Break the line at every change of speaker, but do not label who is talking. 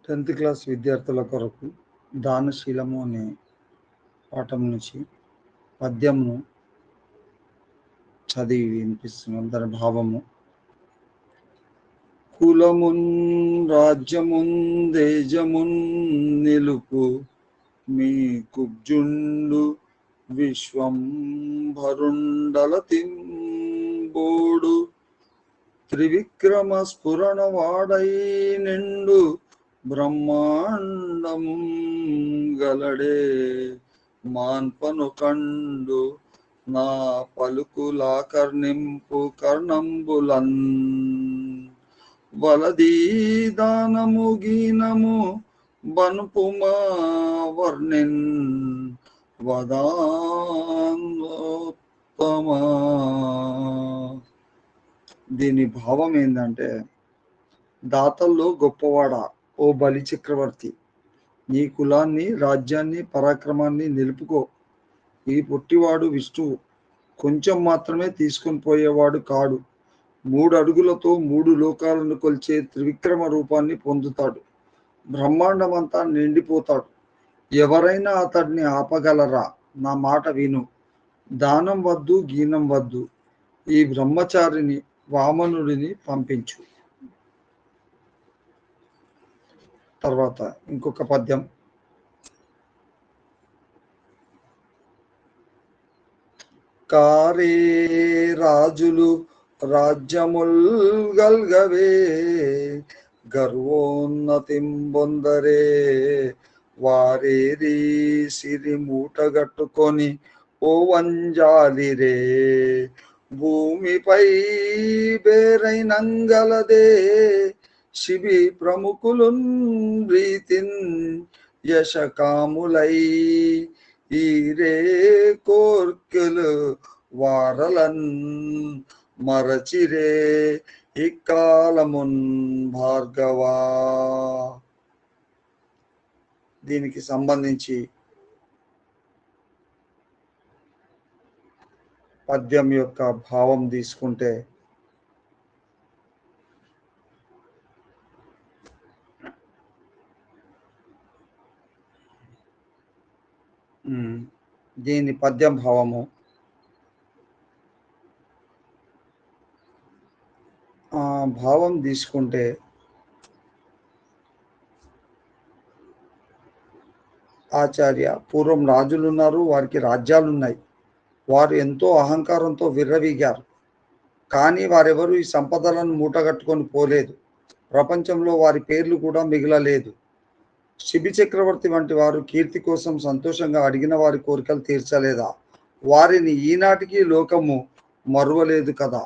10th class విద్యార్థుల కొరకు దానశీలము అనే పాఠం నుంచి పద్యమును చదివి వినిపిస్తున్నాం. దాని భావము: కులమున్ రాజ్యమున్ దేజమున్ నిలుపు మీ కుబ్జుండు విశ్వంభరుండలతింబోడు త్రివిక్రమ స్ఫురణ వాడై నిండు బ్రహ్మాండము గలడే మాన్పను కండు నా పలుకులా కర్ణింపు కర్ణంబులన్ వలదీ దానము గీనము బనుపుమా వర్ణిన్ వదానోత్తమా. దీని భావం ఏంటంటే, దాతల్లో గొప్పవాడా ఓ బలి చక్రవర్తి, నీ కులాన్ని రాజ్యాన్ని పరాక్రమాన్ని నిలుపుకో. ఈ పుట్టివాడు విష్ణువు కొంచెం మాత్రమే తీసుకొని పోయేవాడు కాడు. 3 అడుగులతో 3 లోకాలను కొల్చే త్రివిక్రమ రూపాన్ని పొందుతాడు. బ్రహ్మాండమంతా నిండిపోతాడు. ఎవరైనా అతడిని ఆపగలరా? నా మాట విను. దానం వద్దు, గీనం వద్దు. ఈ బ్రహ్మచారిని వామనుడిని పంపించు. తర్వాత ఇంకొక పద్యం: కారే రాజులు రాజ్యముల్ గల్గవే గర్వోన్నతింబొందరే వారేరి సిరి మూటగట్టుకొని ఓ వంజాలిరే భూమిపై బేరైనంగలదే శిబి ప్రముఖులున్ ప్రీతిన్ యశకాములై ఈరే కోర్కెలు వారలన్ మరచిరే ఇక్కాలమున్ భార్గవా. దీనికి సంబంధించి పద్యం యొక్క భావం తీసుకుంటే, దీని పద్యం భావము: భావం తీసుకుంటే ఆచార్య, పూర్వం రాజులు ఉన్నారు, వారికి రాజ్యాలు ఉన్నాయి. వారు ఎంతో అహంకారంతో విర్రవీగారు. కానీ వారెవరూ ఈ సంపదలను మూటగట్టుకొని పోలేదు. ప్రపంచంలో వారి పేర్లు కూడా మిగలలేదు. శిబి చక్రవర్తి వంటి వారు కీర్తి కోసం సంతోషంగా అడిగిన వారి కోరికలు తీర్చలేదా? వారిని ఈనాటికి లోకము మరువలేదు కదా.